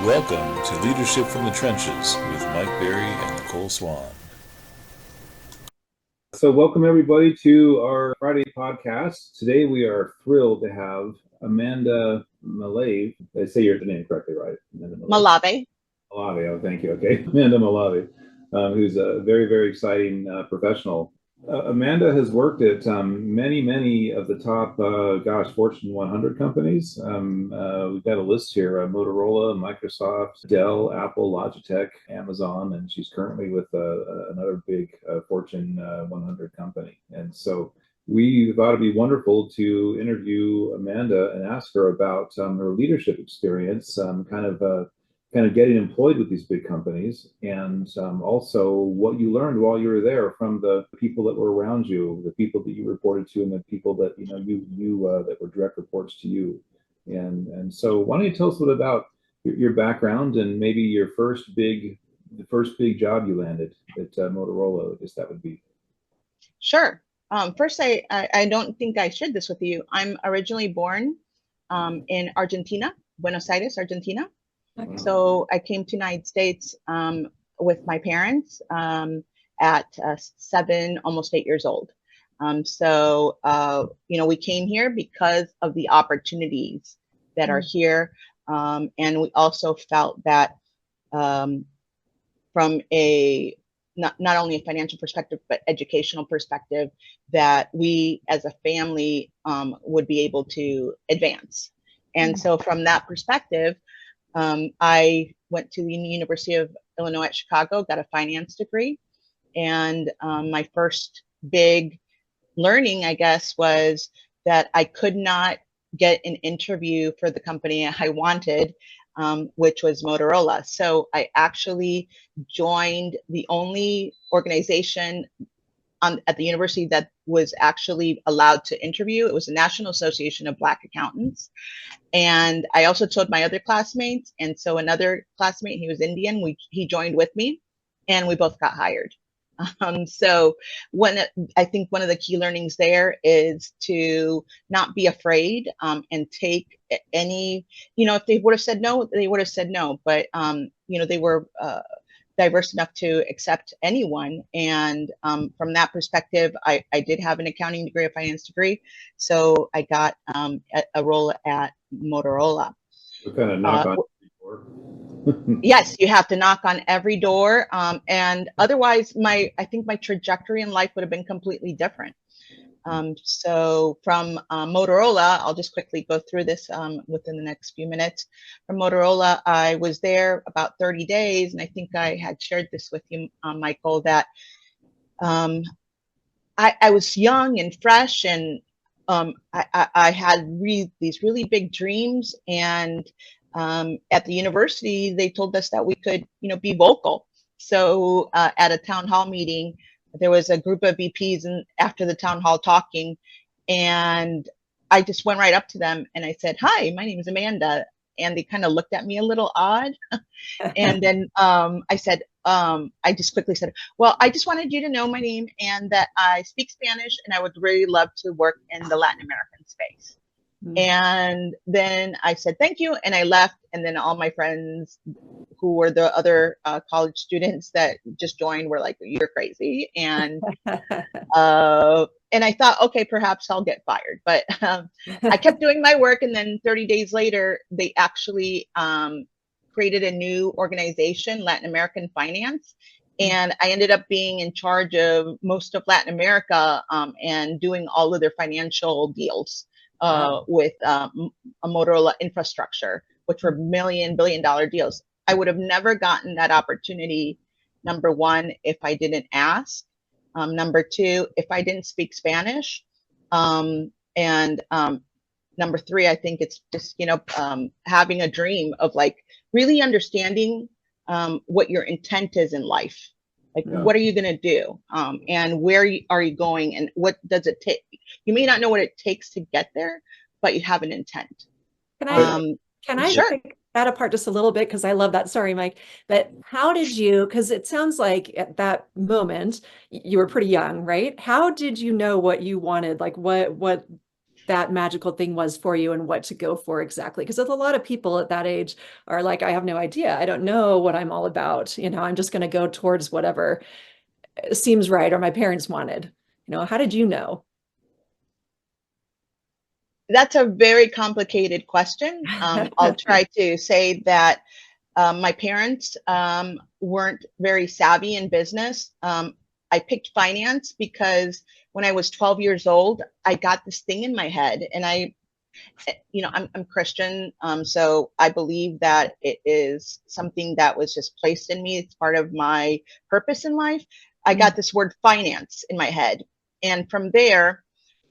Welcome to Leadership from the Trenches with Mike Berry and Nicole Swan. So welcome everybody to our Friday podcast. Today we are thrilled to have Amanda Malave. Did I say your name correctly, right? Amanda Malave. Malave, oh, thank you. Okay, Amanda Malave, who's a very, very exciting professional. Amanda has worked at many of the top, Fortune 100 companies. We've got a list here: Motorola, Microsoft, Dell, Apple, Logitech, Amazon, and she's currently with another big Fortune 100 company. And so we thought it'd be wonderful to interview Amanda and ask her about her leadership experience, kind of getting employed with these big companies, and also what you learned while you were there from the people that were around you, the people that you reported to, and the people that you that were direct reports to you. And so, why don't you tell us a little about your background and maybe the first big job you landed at Motorola? I guess that would be. Sure. First, I don't think I shared this with you. I'm originally born in Argentina, Buenos Aires, Argentina. So I came to United States with my parents at 7, almost 8 years old. We came here because of the opportunities that are here. And we also felt that from a not only a financial perspective, but educational perspective, that we as a family would be able to advance. And so from that perspective, I went to the University of Illinois at Chicago, got a finance degree. And my first big learning, I guess, was that I could not get an interview for the company I wanted, which was Motorola. So I actually joined the only organization at the university that was actually allowed to interview. It was the National Association of Black Accountants. And I also told my other classmates. And so another classmate, he was Indian, he joined with me, and we both got hired. So I think one of the key learnings there is to not be afraid and take any, if they would have said no, they would have said no. But, they were diverse enough to accept anyone. And from that perspective, I did have an accounting degree, a finance degree. So I got a role at Motorola. What kind of knock on Yes, you have to knock on every door. And otherwise, I think my trajectory in life would have been completely different. So from Motorola, I'll just quickly go through this within the next few minutes. From Motorola, I was there about 30 days, and I think I had shared this with you, Michael, that I was young and fresh, and I had these really big dreams. And at the university, they told us that we could, be vocal. So at a town hall meeting, there was a group of VPs and after the town hall talking, and I just went right up to them and I said, "Hi, my name is Amanda." And they kind of looked at me a little odd. And then I just quickly said, "Well, I just wanted you to know my name and that I speak Spanish and I would really love to work in the Latin American space." Mm-hmm. And then I said, "Thank you." And I left. And then all my friends who were the other college students that just joined were like, "You're crazy." And I thought, okay, perhaps I'll get fired. But I kept doing my work. And then 30 days later, they actually created a new organization, Latin American Finance. And I ended up being in charge of most of Latin America and doing all of their financial deals with a Motorola infrastructure, which were billion-dollar deals. I would have never gotten that opportunity, number one, if I didn't ask. Number two, if I didn't speak Spanish. And number three, I think it's just, having a dream of like really understanding what your intent is in life. Like, what are you going to do? And where are you going? And what does it take? You may not know what it takes to get there, but you have an intent. Can I sure. pick that apart just a little bit? Because I love that. Sorry, Mike. But how did you, because it sounds like at that moment, you were pretty young, right? How did you know what you wanted? Like what that magical thing was for you and what to go for exactly. Because a lot of people at that age are like, I have no idea. I don't know what I'm all about. I'm just going to go towards whatever seems right or my parents wanted. How did you know? That's a very complicated question. I'll try to say that my parents weren't very savvy in business. I picked finance because when I was 12 years old, I got this thing in my head, and I'm Christian, so I believe that it is something that was just placed in me. It's part of my purpose in life. I got this word finance in my head, and from there,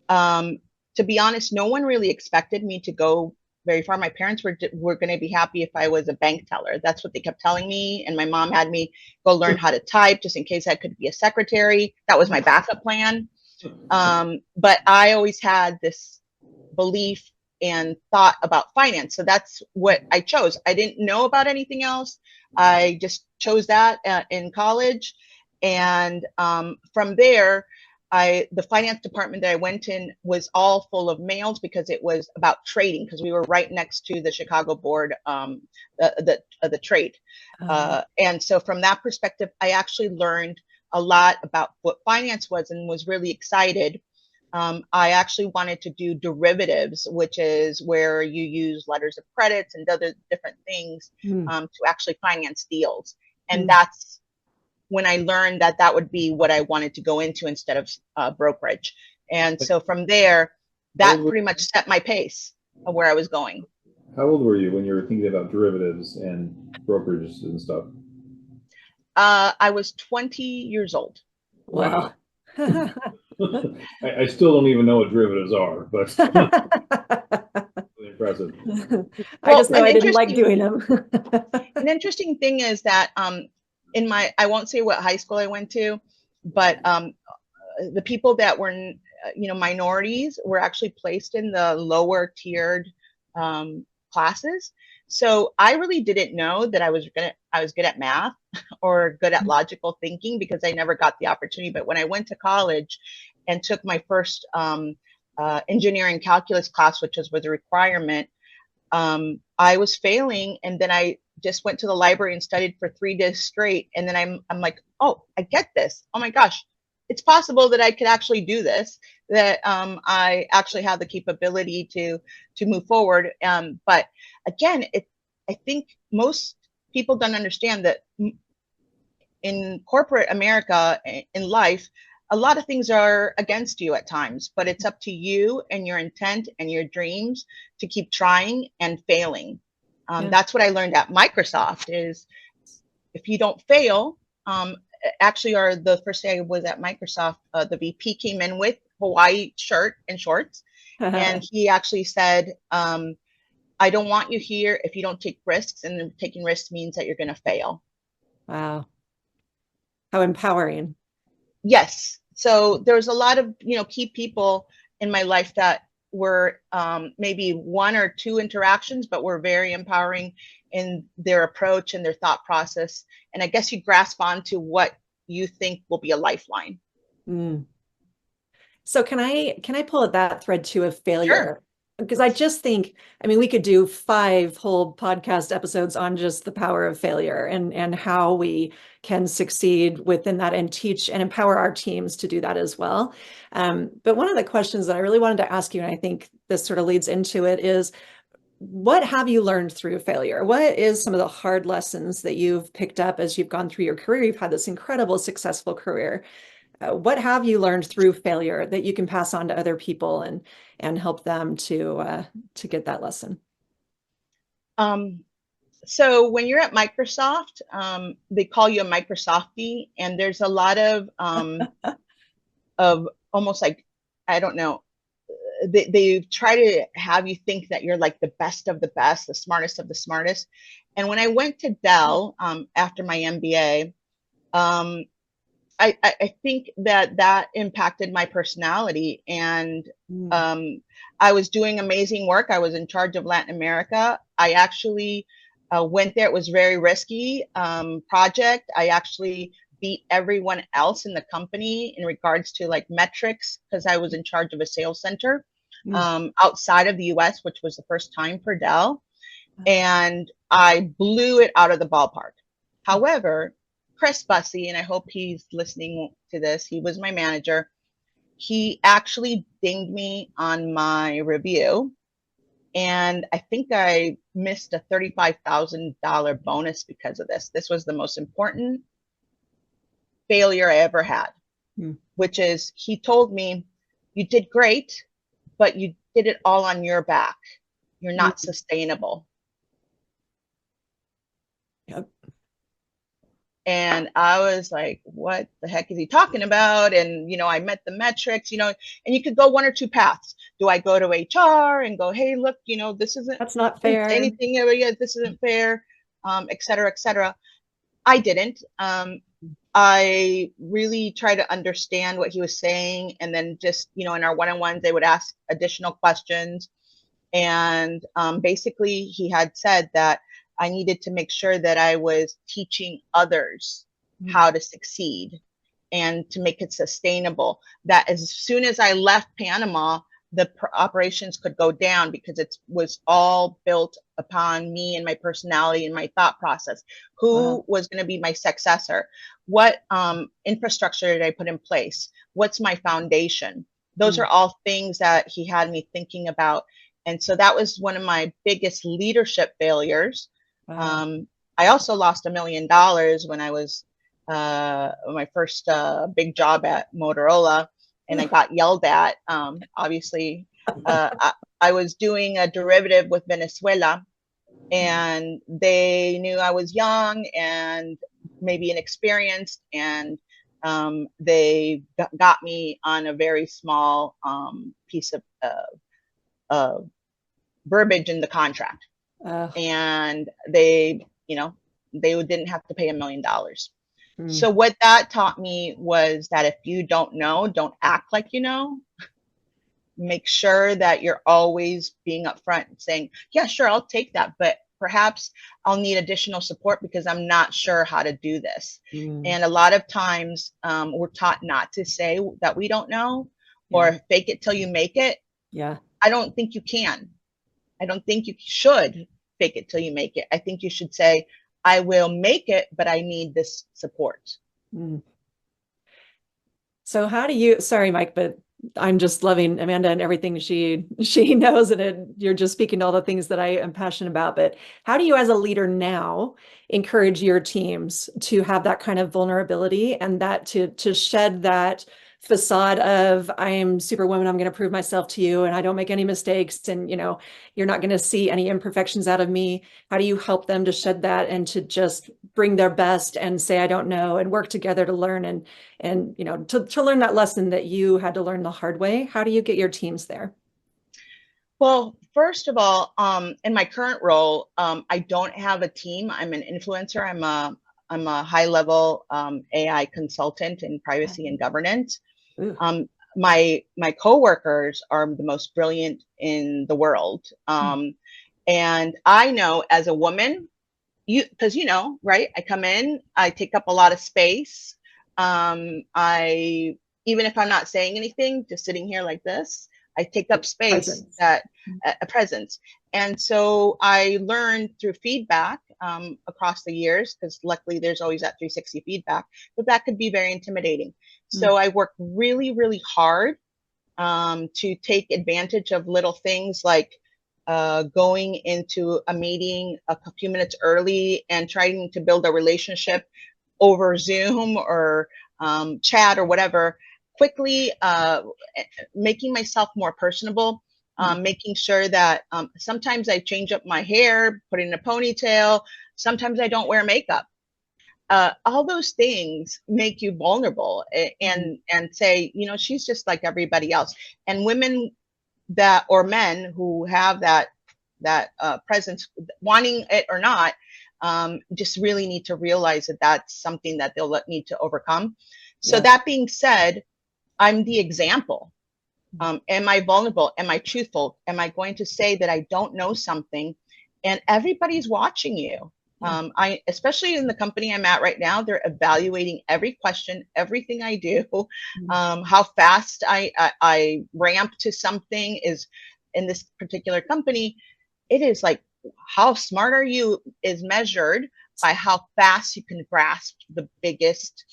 to be honest, no one really expected me to go very far. My parents were going to be happy if I was a bank teller. That's what they kept telling me. And my mom had me go learn how to type just in case I could be a secretary. That was my backup plan. But I always had this belief and thought about finance. So that's what I chose. I didn't know about anything else. I just chose that in college. And from there, the finance department that I went in was all full of males because it was about trading, because we were right next to the Chicago board, the trade. And so from that perspective, I actually learned a lot about what finance was and was really excited. I actually wanted to do derivatives, which is where you use letters of credits and other different things to actually finance deals. And that's when I learned that that would be what I wanted to go into instead of brokerage. And so from there, that pretty much set my pace of where I was going. How old were you when you were thinking about derivatives and brokerages and stuff? I was 20 years old. Wow. I still don't even know what derivatives are, but really impressive. I just know I didn't like doing them. An interesting thing is that I won't say what high school I went to, but the people that were, minorities were actually placed in the lower tiered classes. So I really didn't know that I was good at math or good at logical thinking because I never got the opportunity. But when I went to college and took my first engineering calculus class, which was a requirement, I was failing, and then I just went to the library and studied for 3 days straight. And then I'm like, oh, I get this. Oh my gosh, it's possible that I could actually do this, that I actually have the capability to move forward. But again, I think most people don't understand that in corporate America, in life, a lot of things are against you at times, but it's up to you and your intent and your dreams to keep trying and failing. That's what I learned at Microsoft is if you don't fail, actually, the first day I was at Microsoft, the VP came in with Hawaii shirt and shorts. And he actually said, I don't want you here if you don't take risks. And taking risks means that you're going to fail. Wow. How empowering. Yes. So there's a lot of, key people in my life that were maybe 1 or 2 interactions, but were very empowering in their approach and their thought process. And I guess you grasp onto what you think will be a lifeline. So can I pull at that thread too of failure? Sure. Because I just think, we could do 5 whole podcast episodes on just the power of failure and how we can succeed within that and teach and empower our teams to do that as well. But one of the questions that I really wanted to ask you, and I think this sort of leads into it, is what have you learned through failure? What is some of the hard lessons that you've picked up as you've gone through your career? You've had this incredible, successful career. What have you learned through failure that you can pass on to other people and help them to get that lesson? So when you're at Microsoft, they call you a Microsoftie, and there's a lot of almost like, I don't know, they try to have you think that you're like the best of the best, the smartest of the smartest. And when I went to Dell after my MBA, I think that impacted my personality, and I was doing amazing work. I was in charge of Latin America. I actually went there. It was very risky project. I actually beat everyone else in the company in regards to like metrics because I was in charge of a sales center. outside of the US, which was the first time for Dell. And I blew it out of the ballpark. However, Chris Bussey, and I hope he's listening to this, he was my manager. He actually dinged me on my review. And I think I missed a $35,000 bonus because of this. This was the most important failure I ever had, which is he told me, you did great, but you did it all on your back. You're not sustainable. Yep. And I was like, what the heck is he talking about? And, I met the metrics, and you could go one or two paths. Do I go to HR and go, hey, look, this isn't, that's not fair. Anything, this isn't fair, et cetera, et cetera. I didn't. I really try to understand what he was saying. And then just, in our one-on-ones, they would ask additional questions. And basically he had said that I needed to make sure that I was teaching others how to succeed and to make it sustainable. That as soon as I left Panama, the operations could go down because it was all built upon me and my personality and my thought process. Who was going to be my successor? What infrastructure did I put in place? What's my foundation? Those are all things that he had me thinking about. And so that was one of my biggest leadership failures. I also lost $1 million when I was my first big job at Motorola, and I got yelled at. Obviously, I was doing a derivative with Venezuela, and they knew I was young and maybe inexperienced, and they got me on a very small piece of verbiage in the contract. And they didn't have to pay $1 million. So what that taught me was that if you don't know, don't act like you know. Make sure that you're always being upfront and saying, yeah, sure, I'll take that, but perhaps I'll need additional support because I'm not sure how to do this. And a lot of times we're taught not to say that we don't know, or fake it till you make it. Yeah. I don't think you can. I don't think you should fake it till you make it. I think you should say, I will make it, but I need this support. So how do you, sorry, Mike, but I'm just loving Amanda and everything she knows, and you're just speaking to all the things that I am passionate about. But how do you, as a leader now, encourage your teams to have that kind of vulnerability and that to shed that facade of I'm Superwoman, I'm going to prove myself to you, and I don't make any mistakes, and you're not going to see any imperfections out of me? How do you help them to shed that and to just bring their best and say I don't know, and work together to learn and to learn that lesson that you had to learn the hard way? How do you get your teams there? Well, first of all, in my current role, I don't have a team. I'm an influencer. I'm a high-level AI consultant in privacy and governance. My coworkers are the most brilliant in the world. And I know as a woman, because right, I come in, I take up a lot of space. Even if I'm not saying anything, just sitting here like this, I take up space, a presence. And so I learned through feedback across the years, because luckily there's always that 360 feedback, but that could be very intimidating. So I work really, really hard to take advantage of little things like going into a meeting a few minutes early and trying to build a relationship over Zoom or chat or whatever, quickly making myself more personable, making sure that sometimes I change up my hair, put it in a ponytail, sometimes I don't wear makeup. All those things make you vulnerable and say, she's just like everybody else. And women or men who have that presence, wanting it or not, just really need to realize that that's something that they'll need to overcome. So that being said, I'm the example. Am I vulnerable? Am I truthful? Am I going to say that I don't know something? And everybody's watching you. I, especially in the company I'm at right now, they're evaluating every question, everything I do, how fast I ramp to something is in this particular company. It is like, how smart are you is measured by how fast you can grasp the biggest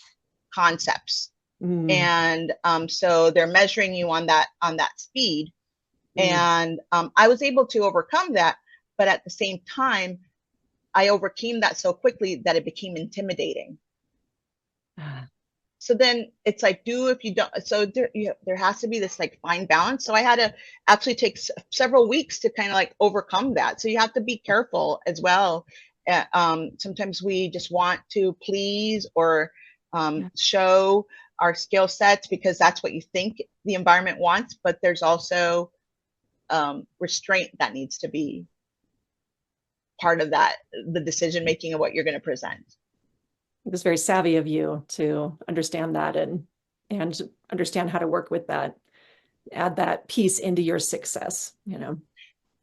concepts. And so they're measuring you on that speed. And I was able to overcome that, but at the same time, I overcame that so quickly that it became intimidating. So then it's like, do if you don't. So there has to be this like fine balance. So I had to actually take several weeks to kind of like overcome that. So you have to be careful as well. Sometimes we just want to please or show our skill sets because that's what you think the environment wants. But there's also restraint that needs to be part of that, the decision making of what you're going to present. It was very savvy of you to understand that and understand how to work with that, add that piece into your success, you know.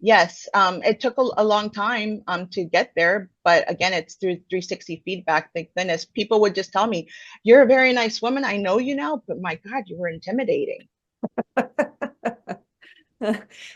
Yes, it took a long time to get there, but again, it's through 360 feedback. Thank goodness. People would just tell me, "You're a very nice woman. I know you now, but my God, you were intimidating."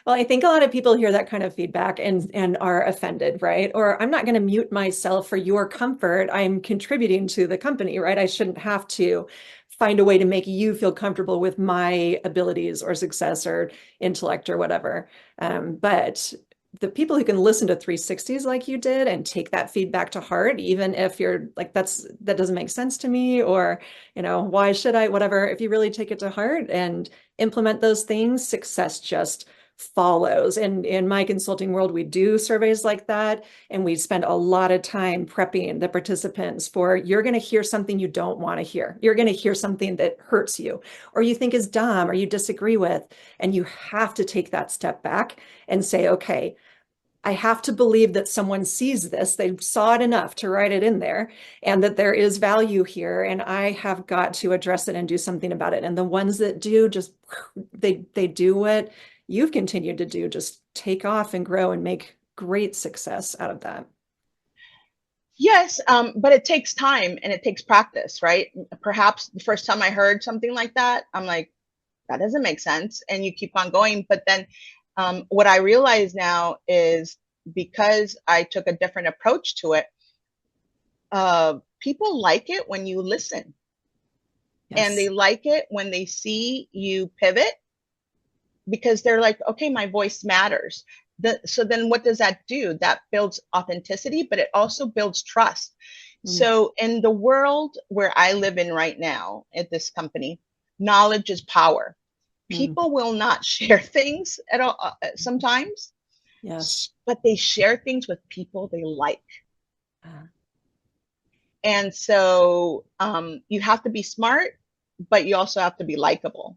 Well, I think a lot of people hear that kind of feedback and are offended, right? Or I'm not going to mute myself for your comfort. I'm contributing to the company, right? I shouldn't have to find a way to make you feel comfortable with my abilities or success or intellect or whatever. But the people who can listen to 360s like you did and take that feedback to heart, even if you're like, that doesn't make sense to me, or, you know, why should I, whatever, if you really take it to heart and implement those things, success just follows. And in my consulting world, we do surveys like that. And we spend a lot of time prepping the participants for, you're going to hear something you don't want to hear. You're going to hear something that hurts you, or you think is dumb, or you disagree with. And you have to take that step back and say, okay, I have to believe that someone sees this, they saw it enough to write it in there, and that there is value here, and I have got to address it and do something about it. And the ones that do, just they do what you've continued to do, just take off and grow and make great success out of that. Yes, but it takes time and it takes practice, right? Perhaps the first time I heard something like that, I'm like, that doesn't make sense. And you keep on going. But then what I realize now is because I took a different approach to it, people like it when you listen. Yes. And they like it when they see you pivot because they're like, okay, my voice matters. So then what does that do? That builds authenticity, but it also builds trust. So in the world where I live in right now at this company, knowledge is power. People will not share things at all sometimes, yes, but they share things with people they like. And so you have to be smart, but you also have to be likable.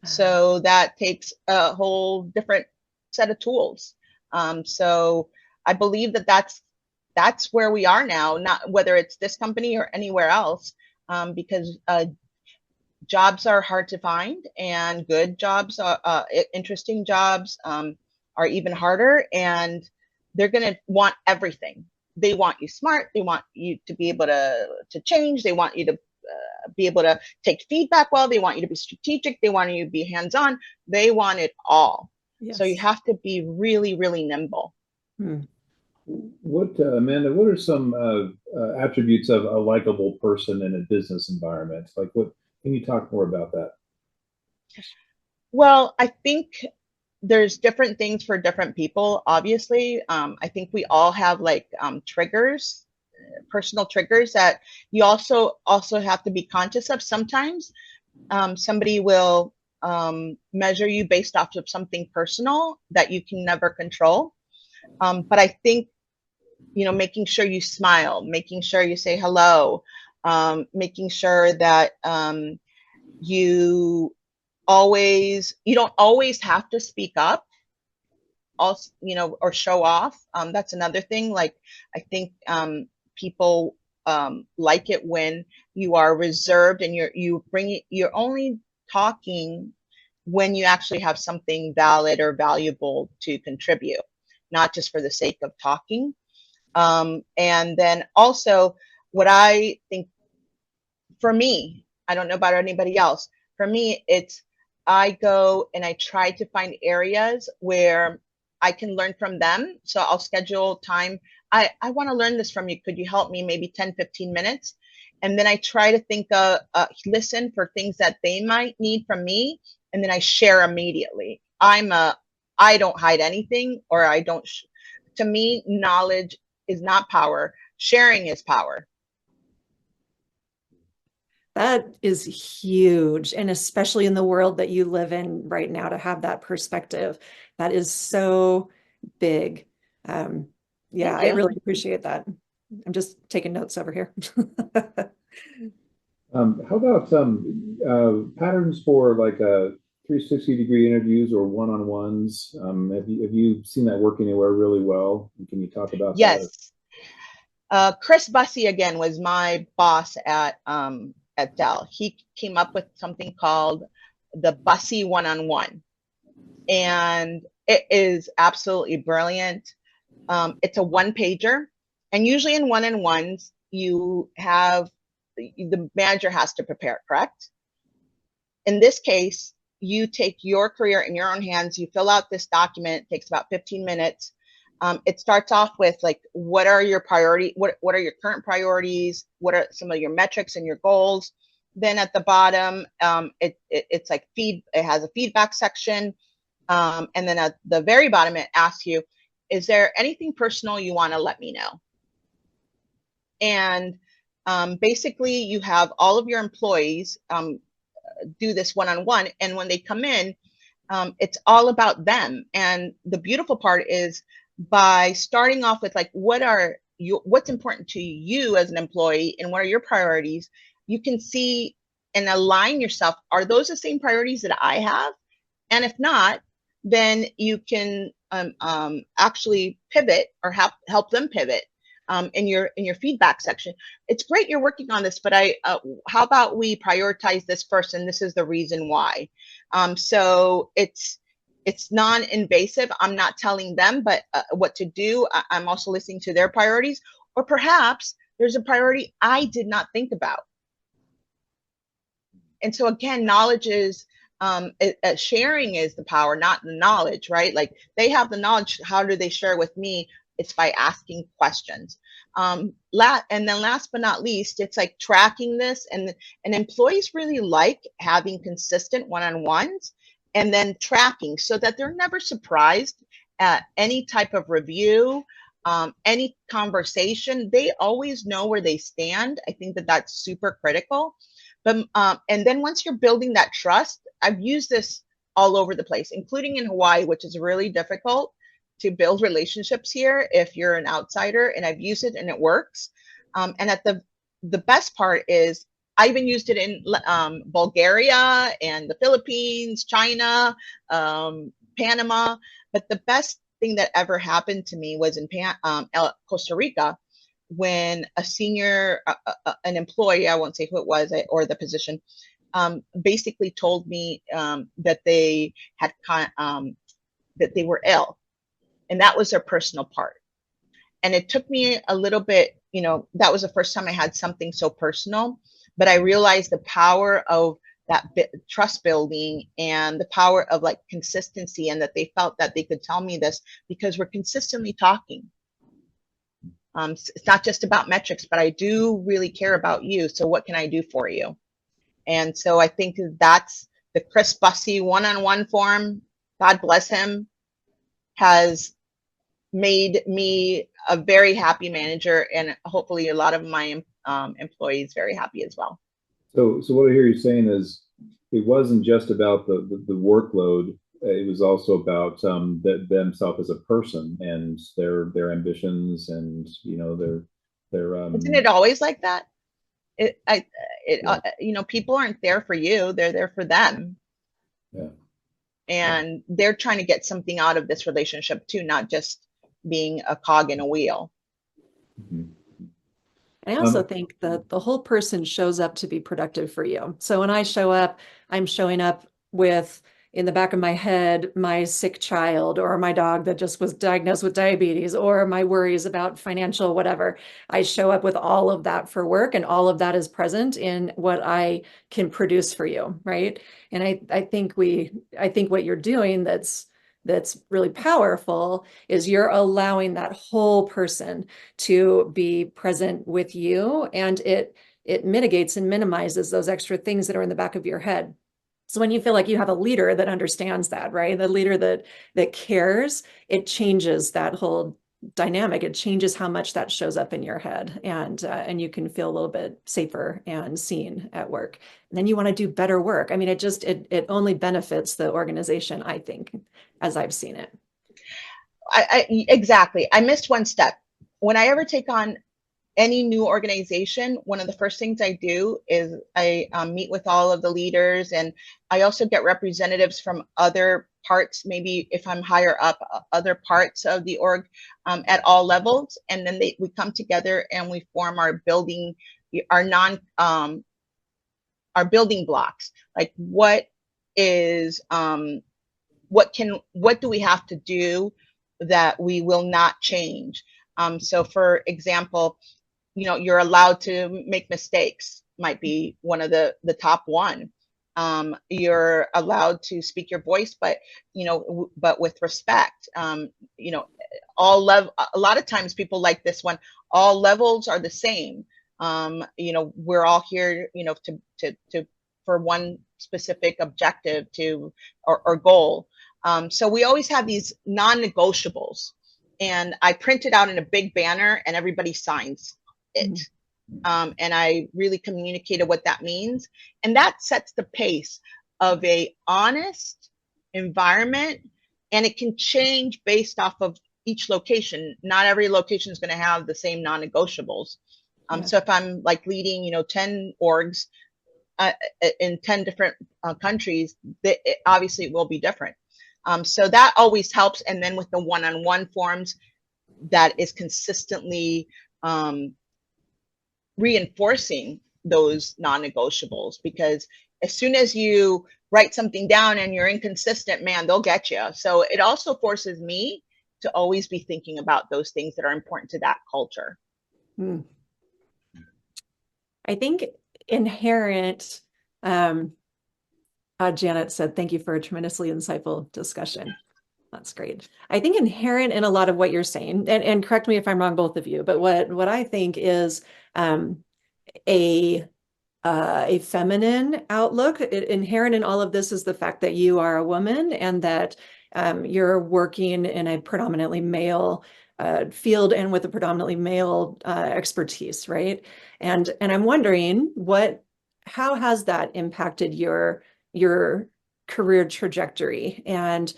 So that takes a whole different set of tools. So I believe that that's where we are now, not whether it's this company or anywhere else, because jobs are hard to find, and good jobs, interesting jobs are even harder, and they're going to want everything. They want you smart. They want you to be able to change. They want you to be able to take feedback well. They want you to be strategic. They want you to be hands-on. They want it all. Yes. So you have to be really, really nimble. What, Amanda, what are some attributes of a likable person in a business environment? Like, what can you talk more about that? Well, I think there's different things for different people, obviously. I think we all have like triggers, personal triggers that you also have to be conscious of. Sometimes somebody will measure you based off of something personal that you can never control. But I think, you know, making sure you smile, making sure you say hello, making sure that you don't always have to speak up, also, you know, or show off. That's another thing. Like, I think people like it when you are reserved and you're only talking when you actually have something valid or valuable to contribute, not just for the sake of talking. And then also what I think for me, I don't know about anybody else. For me, it's I go and I try to find areas where I can learn from them. So I'll schedule time. I want to learn this from you. Could you help me maybe 10, 15 minutes? And then I try to think, listen for things that they might need from me. And then I share immediately. I don't hide anything, or I don't, to me, knowledge is not power. Sharing is power. That is huge. And especially in the world that you live in right now, to have that perspective, that is so big. Yeah, I really appreciate that. I'm just taking notes over here. How about patterns for like 360-degree interviews or one-on-ones? Have you seen that work anywhere really well? Can you talk about that? Yes. Chris Bussey again was my boss at Dell. He came up with something called the Bussey one-on-one, and it is absolutely brilliant. It's a one-pager, and usually in one-on-ones, you have the manager has to prepare, correct? In this case, you take your career in your own hands. You fill out this document. It takes about 15 minutes. It starts off with like, what are your priority? What are your current priorities? What are some of your metrics and your goals? Then at the bottom, it's like it has a feedback section. And then at the very bottom, it asks you, is there anything personal you want to let me know? And basically, you have all of your employees do this one-on-one. And when they come in, it's all about them. And the beautiful part is by starting off with like, what's important to you as an employee and what are your priorities, you can see and align yourself. Are those the same priorities that I have? And if not, then you can actually pivot or help them pivot in your feedback section. It's great you're working on this, but how about we prioritize this first, and this is the reason why. So it's non-invasive. I'm not telling them but what to do. I'm also listening to their priorities, or perhaps there's a priority I did not think about. And so again, knowledge is sharing is the power, not the knowledge, right? Like they have the knowledge. How do they share with me? It's by asking questions. And then last but not least, it's like tracking this, and employees really like having consistent one-on-ones and then tracking so that they're never surprised at any type of review, any conversation. They always know where they stand. I think that that's super critical. But and then once you're building that trust, I've used this all over the place, including in Hawaii, which is really difficult to build relationships here if you're an outsider, and I've used it and it works. And at the best part is I even used it in Bulgaria and the Philippines, China, Panama. But the best thing that ever happened to me was in Costa Rica, when a senior, an employee, I won't say who it was or the position, basically told me that they had that they were ill. And that was their personal part. And it took me a little bit, that was the first time I had something so personal, but I realized the power of that trust building and the power of like consistency, and that they felt that they could tell me this because we're consistently talking. It's not just about metrics, but I do really care about you. So what can I do for you? And so I think that's the Chris Bussey one-on-one form. God bless him, has made me a very happy manager, and hopefully a lot of my employees very happy as well. So what I hear you saying is it wasn't just about the workload. It was also about themselves as a person and their ambitions and their Isn't it always like that? People aren't there for you; they're there for them. Yeah. And they're trying to get something out of this relationship too, not just being a cog in a wheel. Mm-hmm. I also think that the whole person shows up to be productive for you. So when I show up, I'm showing up with in the back of my head my sick child or my dog that just was diagnosed with diabetes or my worries about financial whatever. I show up with all of that for work, and all of that is present in what I can produce for you, right? And I think what you're doing that's really powerful is you're allowing that whole person to be present with you, and it mitigates and minimizes those extra things that are in the back of your head. So when you feel like you have a leader that understands that, right? The leader that cares, it changes that whole dynamic. It changes how much that shows up in your head, and you can feel a little bit safer and seen at work. And then you want to do better work. I mean, it only benefits the organization, I think, as I've seen it. Exactly. I missed one step. When I ever take on any new organization, one of the first things I do is I meet with all of the leaders, and I also get representatives from other parts, maybe if I'm higher up, other parts of the org at all levels. And then we come together and we form our building, our our building blocks. Like what do we have to do that we will not change? So for example, you're allowed to make mistakes, might be one of the top one. You're allowed to speak your voice, but but with respect. A lot of times people like this one, all levels are the same. We're all here, to for one specific objective or goal. So we always have these non-negotiables, and I print it out in a big banner and everybody signs it. And I really communicated what that means. And that sets the pace of a honest environment, and it can change based off of each location. Not every location is going to have the same non-negotiables. So if I'm like leading, 10 orgs in 10 different countries, obviously it will be different. So that always helps. And then with the one-on-one forms, that is consistently reinforcing those non-negotiables, because as soon as you write something down and you're inconsistent, man, they'll get you. So it also forces me to always be thinking about those things that are important to that culture. I think inherent, Janet said, thank you for a tremendously insightful discussion. That's great. I think inherent in a lot of what you're saying, and correct me if I'm wrong, both of you, but what I think is a feminine outlook. Inherent in all of this is the fact that you are a woman, and that you're working in a predominantly male field and with a predominantly male expertise, right? And I'm wondering how has that impacted your career trajectory and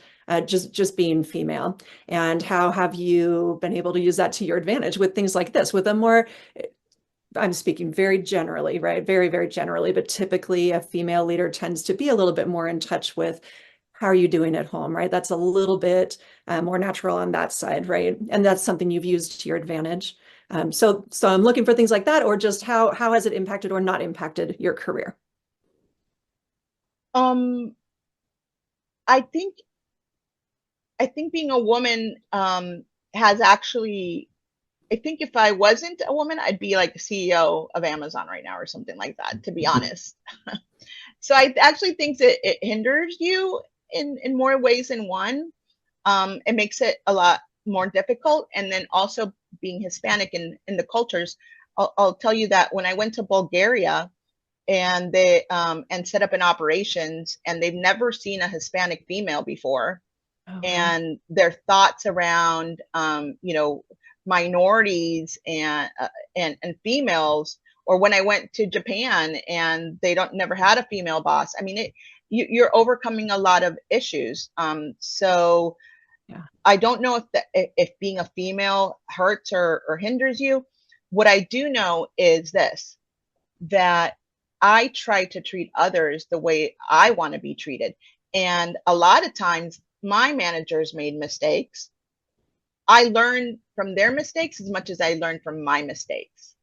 just being female, and how have you been able to use that to your advantage with things like this, with a more, I'm speaking very generally, right? Very, very generally, but typically a female leader tends to be a little bit more in touch with how are you doing at home, right? That's a little bit more natural on that side, right? And that's something you've used to your advantage. So I'm looking for things like that, or just how has it impacted or not impacted your career? I think being a woman has actually, I think if I wasn't a woman, I'd be like the CEO of Amazon right now or something like that, to be honest. So I actually think that it hinders you in more ways than one. It makes it a lot more difficult. And then also being Hispanic in the cultures, I'll tell you that when I went to Bulgaria and they and set up an operations, and they've never seen a Hispanic female before. Oh, and their thoughts around, minorities and females, or when I went to Japan and they never had a female boss. I mean, you're overcoming a lot of issues. So yeah. I don't know if being a female hurts or hinders you. What I do know is this, that I try to treat others the way I want to be treated. And a lot of times my managers made mistakes. I learned from their mistakes as much as I learned from my mistakes.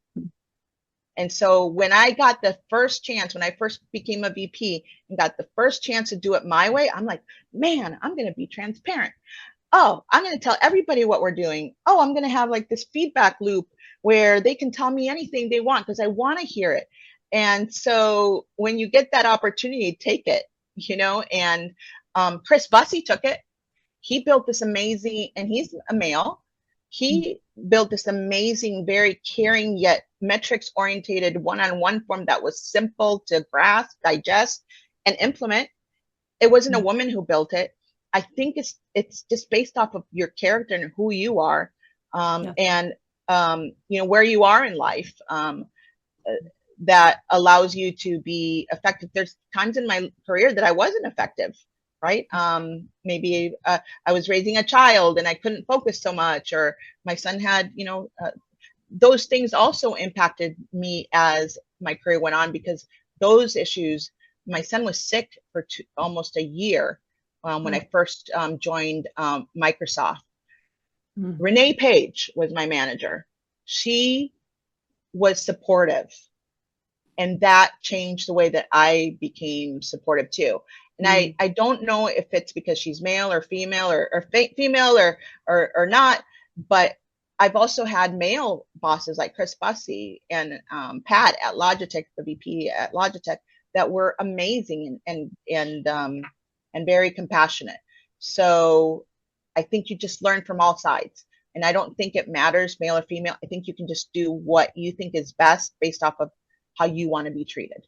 And so when I got the first chance, when I first became a VP and got the first chance to do it my way, I'm like, man, I'm going to be transparent. Oh, I'm going to tell everybody what we're doing. Oh, I'm going to have like this feedback loop where they can tell me anything they want because I want to hear it. And so when you get that opportunity, take it, you know, and Chris Bussey took it. He built this amazing, and he's a male. He built this amazing, very caring yet metrics orientated one-on-one form that was simple to grasp, digest, and implement. It wasn't a woman who built it. I think it's just based off of your character and who you are, and you know, where you are in life, that allows you to be effective. There's times in my career that I wasn't effective, right? Maybe I was raising a child and I couldn't focus so much, or my son had, you know, those things also impacted me as my career went on, because those issues, my son was sick for almost a year when I first joined Microsoft. Renee Page was my manager. She was supportive, and that changed the way that I became supportive too. And I don't know if it's because she's male or female or female or not, but I've also had male bosses like Chris Bussey and Pat at Logitech, the VP at Logitech, that were amazing and very compassionate. So I think you just learn from all sides. And I don't think it matters, male or female. I think you can just do what you think is best based off of how you want to be treated.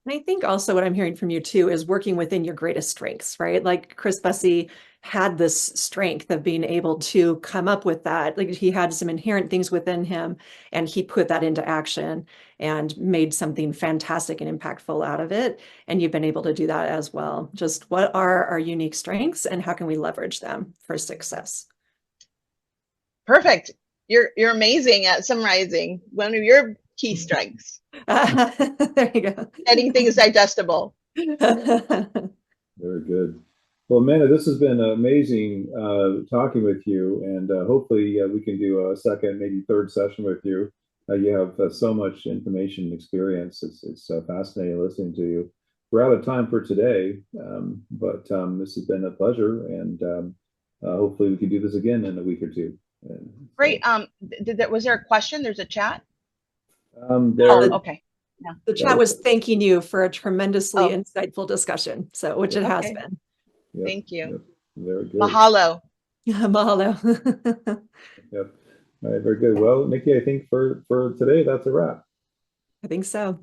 And I think also what I'm hearing from you too is working within your greatest strengths, right? Like Chris Bussey had this strength of being able to come up with that. Like he had some inherent things within him and he put that into action and made something fantastic and impactful out of it. And you've been able to do that as well. Just what are our unique strengths and how can we leverage them for success? Perfect. You're amazing at summarizing one of your key strengths. There you go. Getting things digestible. Very good. Well, Amanda, this has been amazing talking with you, and hopefully we can do a second, maybe third session with you. You have so much information and experience. It's fascinating listening to you. We're out of time for today, but this has been a pleasure, and hopefully we can do this again in a week or two. Great. Was there a question? There's a chat. Okay. Yeah. The chat was thanking you for a tremendously insightful discussion. So, which it has been. Yep. Thank you. Yep. Very good. Mahalo. Mahalo. Yep. All right. Very good. Well, Nikki, I think for today, that's a wrap. I think so.